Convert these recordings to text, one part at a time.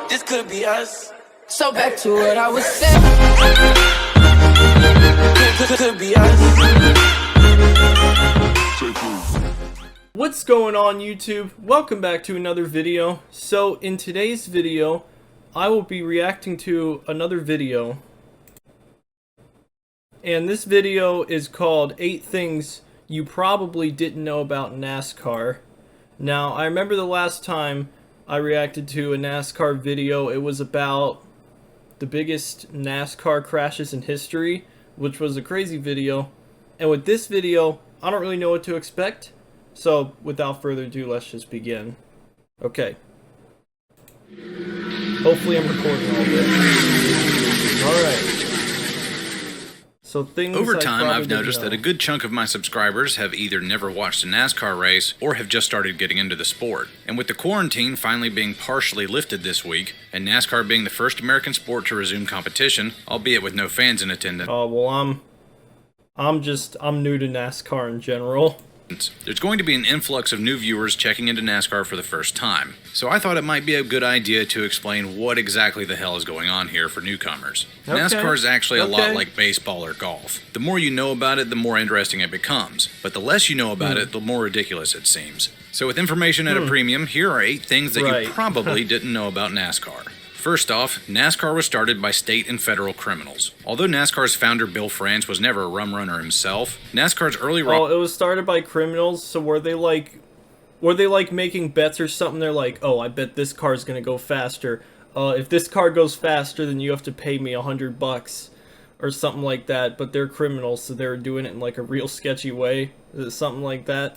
This could be us. So back to what I was saying. Could be us. What's going on, YouTube? Welcome back to another video. So in today's video, I will be reacting to another video. And this video is called 8 Things You Probably Didn't Know About NASCAR. Now, I remember the last time I reacted to a NASCAR video, it was about the biggest NASCAR crashes in history, which was a crazy video. And with this video, I don't really know what to expect. So, without further ado, let's just begin. Okay. Hopefully I'm recording all this. Alright. So things Over time, I've noticed that a good chunk of my subscribers have either never watched a NASCAR race or have just started getting into the sport. And with the quarantine finally being partially lifted this week, and NASCAR being the first American sport to resume competition, albeit with no fans in attendance. Oh, well, I'm new to NASCAR in general. There's going to be an influx of new viewers checking into NASCAR for the first time. So I thought it might be a good idea to explain what exactly the hell is going on here for newcomers. Okay. NASCAR is actually a lot like baseball or golf. The more you know about it, the more interesting it becomes. But the less you know about it, the more ridiculous it seems. So with information at a premium, here are 8 things that you probably didn't know about NASCAR. First off, NASCAR was started by state and federal criminals. Although NASCAR's founder Bill France was never a rum runner himself, NASCAR's early it was started by criminals, so were they like making bets or something? They're like, oh, I bet this car's gonna go faster. If this car goes faster, then you have to pay me $100 or something like that. But they're criminals, so they're doing it in like a real sketchy way. Is it something like that?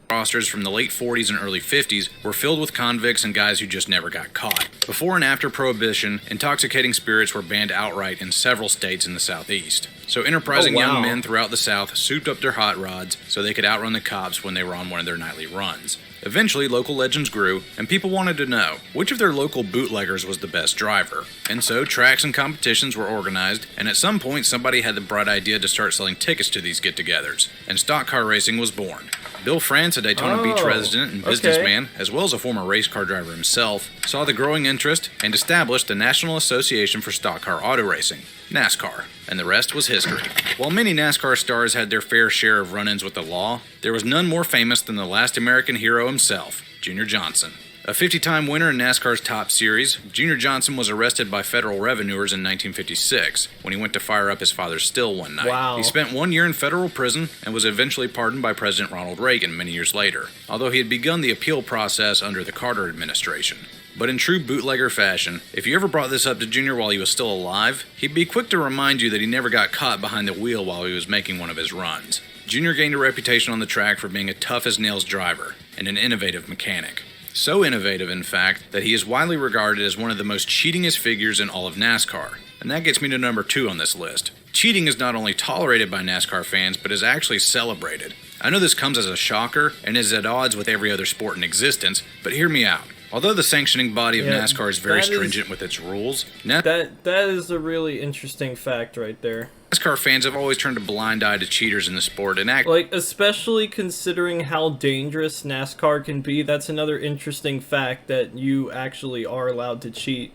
Rosters from the late 40s and early 50s were filled with convicts and guys who just never got caught. Before and after Prohibition, intoxicating spirits were banned outright in several states in the Southeast. So enterprising young men throughout the South souped up their hot rods so they could outrun the cops when they were on one of their nightly runs. Eventually, local legends grew, and people wanted to know which of their local bootleggers was the best driver. And so, tracks and competitions were organized, and at some point, somebody had the bright idea to start selling tickets to these get-togethers, and stock car racing was born. Bill France, a Daytona Beach resident and businessman, as well as a former race car driver himself, saw the growing interest and established the National Association for Stock Car Auto Racing, NASCAR, and the rest was history. While many NASCAR stars had their fair share of run-ins with the law, there was none more famous than the last American hero himself, Junior Johnson. A 50-time winner in NASCAR's top series, Junior Johnson was arrested by federal revenuers in 1956 when he went to fire up his father's still one night. He spent 1 year in federal prison and was eventually pardoned by President Ronald Reagan many years later, although he had begun the appeal process under the Carter administration. But in true bootlegger fashion, if you ever brought this up to Junior while he was still alive, he'd be quick to remind you that he never got caught behind the wheel while he was making one of his runs. Junior gained a reputation on the track for being a tough-as-nails driver and an innovative mechanic. So innovative, in fact, that he is widely regarded as one of the most cheatingest figures in all of NASCAR. And that gets me to number 2 on this list. Cheating is not only tolerated by NASCAR fans, but is actually celebrated. I know this comes as a shocker and is at odds with every other sport in existence, but hear me out. Although the sanctioning body of NASCAR is very stringent with its rules, that is a really interesting fact right there. NASCAR fans have always turned a blind eye to cheaters in the sport and especially considering how dangerous NASCAR can be. That's another interesting fact, that you actually are allowed to cheat,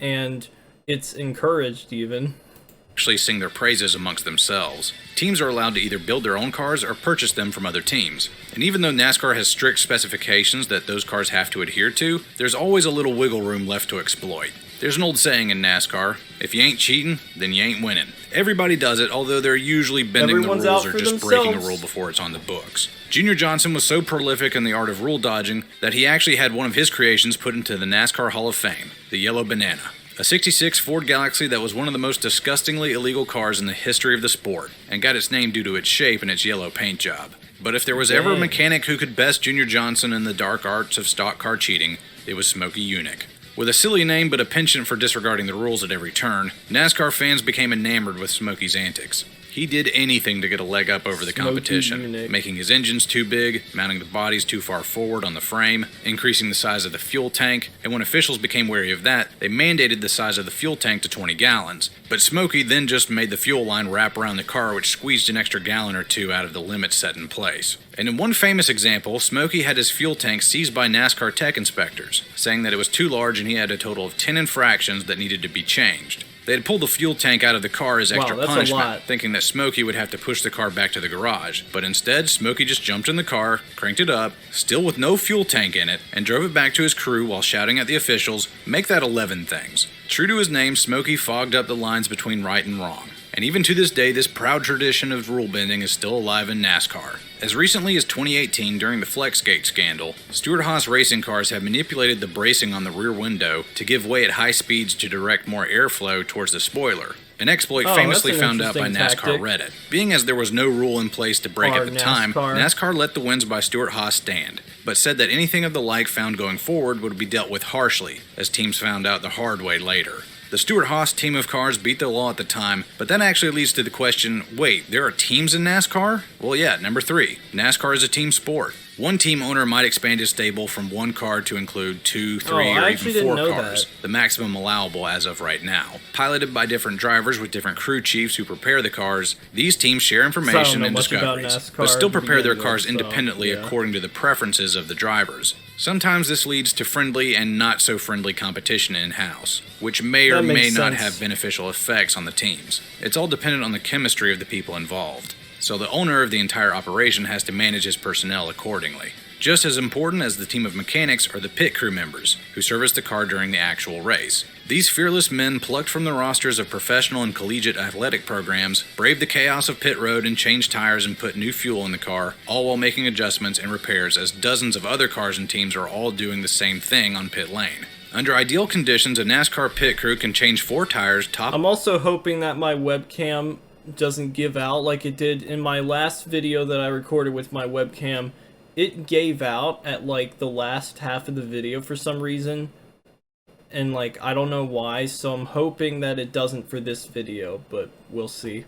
and it's encouraged even. Actually sing their praises amongst themselves. Teams are allowed to either build their own cars or purchase them from other teams. And even though NASCAR has strict specifications that those cars have to adhere to, there's always a little wiggle room left to exploit. There's an old saying in NASCAR, if you ain't cheating, then you ain't winning. Everybody does it, although they're usually bending the rules or just breaking a rule before it's on the books. Junior Johnson was so prolific in the art of rule dodging that he actually had one of his creations put into the NASCAR Hall of Fame, the Yellow Banana. A 66 Ford Galaxy that was one of the most disgustingly illegal cars in the history of the sport, and got its name due to its shape and its yellow paint job. But if there was ever a mechanic who could best Junior Johnson in the dark arts of stock car cheating, it was Smokey Yunick. With a silly name but a penchant for disregarding the rules at every turn, NASCAR fans became enamored with Smokey's antics. He did anything to get a leg up over the competition, eunuch. making his engines too big, mounting the bodies too far forward on the frame, increasing the size of the fuel tank, and when officials became wary of that, they mandated the size of the fuel tank to 20 gallons. But Smokey then just made the fuel line wrap around the car, which squeezed an extra gallon or two out of the limit set in place. And in one famous example, Smokey had his fuel tank seized by NASCAR tech inspectors, saying that it was too large and he had a total of 10 infractions that needed to be changed. They had pulled the fuel tank out of the car as extra punishment, thinking that Smokey would have to push the car back to the garage. But instead, Smokey just jumped in the car, cranked it up, still with no fuel tank in it, and drove it back to his crew while shouting at the officials, "Make that 11 things." True to his name, Smokey fogged up the lines between right and wrong. And even to this day, this proud tradition of rule bending is still alive in NASCAR. As recently as 2018, during the Flexgate scandal, Stewart-Haas racing cars have manipulated the bracing on the rear window to give way at high speeds to direct more airflow towards the spoiler. An exploit famously found out by NASCAR Reddit. Being as there was no rule in place to break at the time, NASCAR let the wins by Stewart-Haas stand, but said that anything of the like found going forward would be dealt with harshly, as teams found out the hard way later. The Stewart-Haas team of cars beat the law at the time, but that actually leads to the question, wait, there are teams in NASCAR? Well, yeah, number 3. NASCAR is a team sport. One team owner might expand his stable from one car to include 2, 3, or even 4 cars, the maximum allowable as of right now. Piloted by different drivers with different crew chiefs who prepare the cars, these teams share information and discoveries, but still prepare their cars independently according to the preferences of the drivers. Sometimes this leads to friendly and not so friendly competition in-house, which may or may not have beneficial effects on the teams. It's all dependent on the chemistry of the people involved. So the owner of the entire operation has to manage his personnel accordingly. Just as important as the team of mechanics are the pit crew members, who service the car during the actual race. These fearless men plucked from the rosters of professional and collegiate athletic programs, braved the chaos of pit road and changed tires and put new fuel in the car, all while making adjustments and repairs as dozens of other cars and teams are all doing the same thing on pit lane. Under ideal conditions, a NASCAR pit crew can change 4 tires top. I'm also hoping that my webcam doesn't give out like it did in my last video that I recorded with my webcam. It gave out at like the last half of the video for some reason, and like I don't know why, so I'm hoping that it doesn't for this video, but we'll see.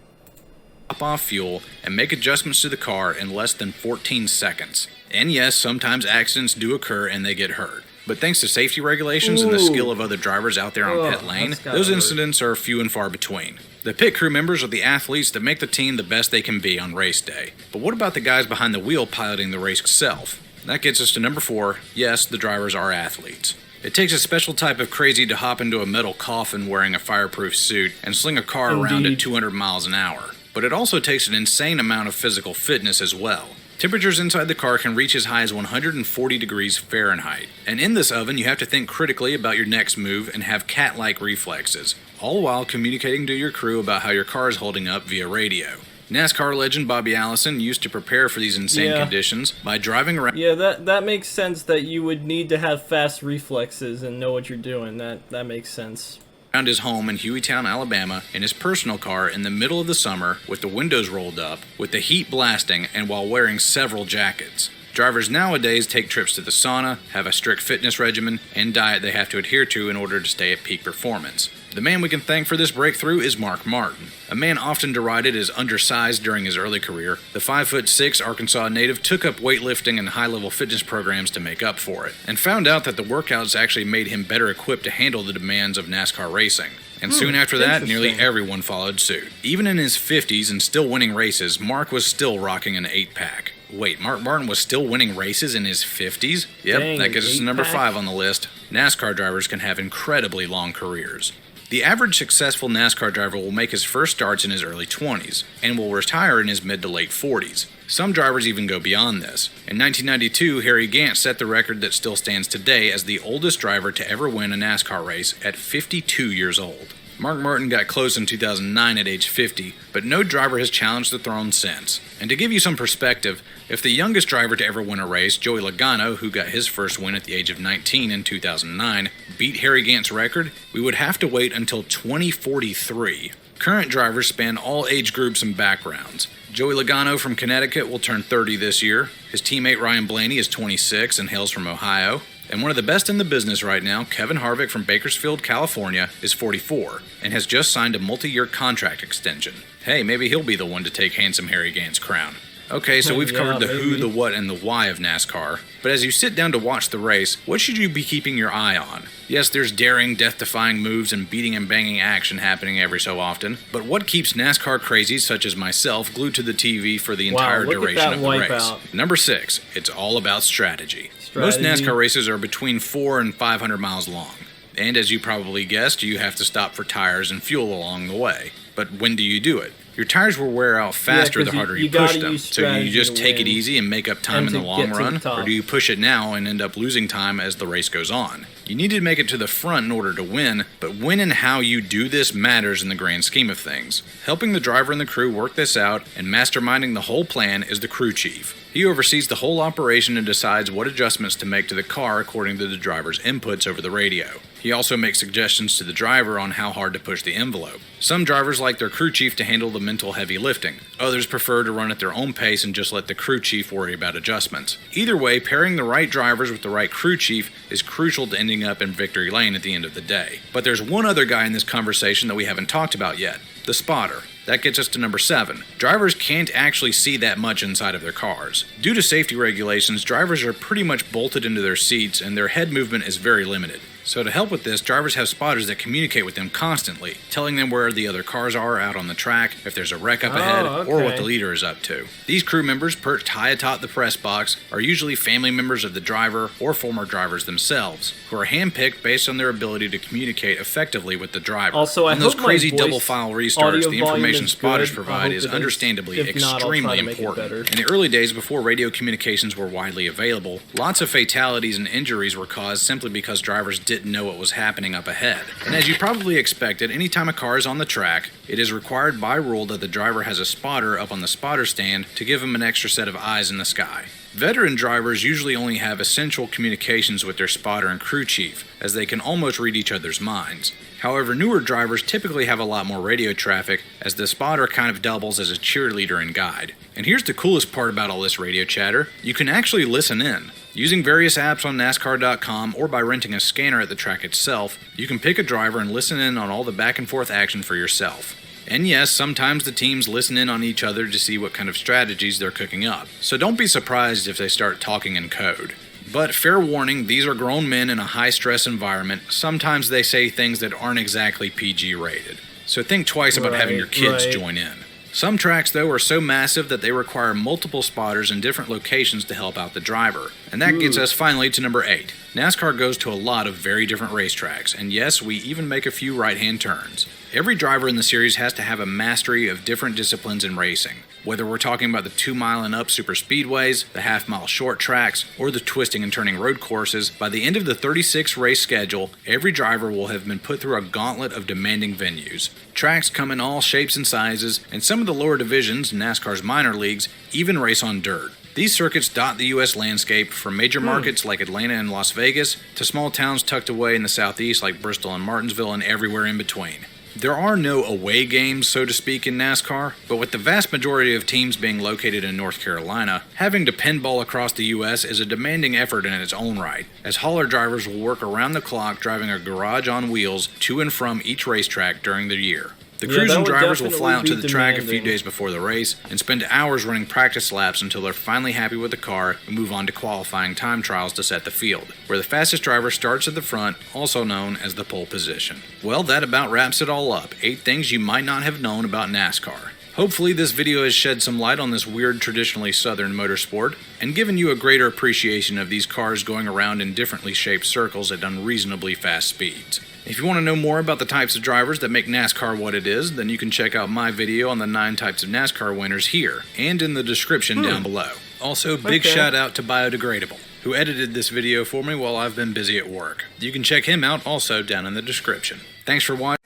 Top off fuel and make adjustments to the car in less than 14 seconds. And yes, sometimes accidents do occur and they get hurt. But thanks to safety regulations and the skill of other drivers out there on pit lane, those incidents are few and far between. The pit crew members are the athletes that make the team the best they can be on race day. But what about the guys behind the wheel piloting the race itself? That gets us to number 4. Yes, the drivers are athletes. It takes a special type of crazy to hop into a metal coffin wearing a fireproof suit and sling a car around at 200 miles an hour. But it also takes an insane amount of physical fitness as well. Temperatures inside the car can reach as high as 140 degrees Fahrenheit. And in this oven, you have to think critically about your next move and have cat-like reflexes, all while communicating to your crew about how your car is holding up via radio. NASCAR legend Bobby Allison used to prepare for these insane conditions by driving around. Yeah, that makes sense that you would need to have fast reflexes and know what you're doing. That makes sense. Around his home in Hueytown, Alabama, in his personal car in the middle of the summer with the windows rolled up, with the heat blasting, and while wearing several jackets. Drivers nowadays take trips to the sauna, have a strict fitness regimen, and diet they have to adhere to in order to stay at peak performance. The man we can thank for this breakthrough is Mark Martin, a man often derided as undersized during his early career. The 5'6" Arkansas native took up weightlifting and high-level fitness programs to make up for it, and found out that the workouts actually made him better equipped to handle the demands of NASCAR racing. And soon after that, nearly everyone followed suit. Even in his 50s and still winning races, Mark was still rocking an 8-pack. Wait, Mark Martin was still winning races in his 50s? Yep, that gets us to number 5 on the list. NASCAR drivers can have incredibly long careers. The average successful NASCAR driver will make his first starts in his early 20s, and will retire in his mid to late 40s. Some drivers even go beyond this. In 1992, Harry Gant set the record that still stands today as the oldest driver to ever win a NASCAR race at 52 years old. Mark Martin got close in 2009 at age 50, but no driver has challenged the throne since. And to give you some perspective, if the youngest driver to ever win a race, Joey Logano, who got his first win at the age of 19 in 2009, beat Harry Gant's record, we would have to wait until 2043. Current drivers span all age groups and backgrounds. Joey Logano from Connecticut will turn 30 this year. His teammate Ryan Blaney is 26 and hails from Ohio. And one of the best in the business right now, Kevin Harvick from Bakersfield, California, is 44 and has just signed a multi-year contract extension. Hey, maybe he'll be the one to take Handsome Harry Gant's crown. Okay, so we've covered the who, the what, and the why of NASCAR. But as you sit down to watch the race, what should you be keeping your eye on? Yes, there's daring, death-defying moves and beating and banging action happening every so often. But what keeps NASCAR crazies such as myself glued to the TV for the entire duration of the race? Number 6, it's all about strategy. Most NASCAR races are between 400 and 500 miles long. And as you probably guessed, you have to stop for tires and fuel along the way. But when do you do it? Your tires will wear out faster the harder you push them. So you just take it easy and make up time in the long run? Or do you push it now and end up losing time as the race goes on? You need to make it to the front in order to win, but when and how you do this matters in the grand scheme of things. Helping the driver and the crew work this out and masterminding the whole plan is the crew chief. He oversees the whole operation and decides what adjustments to make to the car according to the driver's inputs over the radio. He also makes suggestions to the driver on how hard to push the envelope. Some drivers like their crew chief to handle the mental heavy lifting. Others prefer to run at their own pace and just let the crew chief worry about adjustments. Either way, pairing the right drivers with the right crew chief is crucial to ending up in victory lane at the end of the day. But there's one other guy in this conversation that we haven't talked about yet, the spotter. That gets us to number 7. Drivers can't actually see that much inside of their cars. Due to safety regulations, drivers are pretty much bolted into their seats and their head movement is very limited. So to help with this, drivers have spotters that communicate with them constantly, telling them where the other cars are out on the track, if there's a wreck up ahead, or what the leader is up to. These crew members, perched high atop the press box, are usually family members of the driver or former drivers themselves, who are handpicked based on their ability to communicate effectively with the driver. Also, on those crazy double file restarts, the information spotters provide is understandably extremely important. In the early days before radio communications were widely available, lots of fatalities and injuries were caused simply because drivers didn't know what was happening up ahead. And as you probably expected, anytime a car is on the track, it is required by rule that the driver has a spotter up on the spotter stand to give him an extra set of eyes in the sky. Veteran drivers usually only have essential communications with their spotter and crew chief, as they can almost read each other's minds. However, newer drivers typically have a lot more radio traffic, as the spotter kind of doubles as a cheerleader and guide. And here's the coolest part about all this radio chatter: you can actually listen in. Using various apps on NASCAR.com or by renting a scanner at the track itself, you can pick a driver and listen in on all the back and forth action for yourself. And yes, sometimes the teams listen in on each other to see what kind of strategies they're cooking up. So don't be surprised if they start talking in code. But fair warning, these are grown men in a high-stress environment. Sometimes they say things that aren't exactly PG rated. So think twice about having your kids join in. Some tracks, though, are so massive that they require multiple spotters in different locations to help out the driver. And that gets us finally to number 8. NASCAR goes to a lot of very different racetracks, and yes, we even make a few right-hand turns. Every driver in the series has to have a mastery of different disciplines in racing. Whether we're talking about the 2-mile and up super speedways, the half-mile short tracks, or the twisting and turning road courses, by the end of the 36 race schedule, every driver will have been put through a gauntlet of demanding venues. Tracks come in all shapes and sizes, and some of the lower divisions, NASCAR's minor leagues, even race on dirt. These circuits dot the U.S. landscape, from major markets like Atlanta and Las Vegas, to small towns tucked away in the southeast like Bristol and Martinsville, and everywhere in between. There are no away games, so to speak, in NASCAR, but with the vast majority of teams being located in North Carolina, having to pinball across the U.S. is a demanding effort in its own right, as hauler drivers will work around the clock driving a garage on wheels to and from each racetrack during the year. The crews and drivers will fly out to the track a few days before the race and spend hours running practice laps until they're finally happy with the car and move on to qualifying time trials to set the field, where the fastest driver starts at the front, also known as the pole position. Well, that about wraps it all up. 8 things you might not have known about NASCAR. Hopefully this video has shed some light on this weird traditionally southern motorsport and given you a greater appreciation of these cars going around in differently shaped circles at unreasonably fast speeds. If you want to know more about the types of drivers that make NASCAR what it is, then you can check out my video on the 9 types of NASCAR winners here, and in the description down below. Also, big shout out to Biodegradable, who edited this video for me while I've been busy at work. You can check him out also down in the description. Thanks for watching.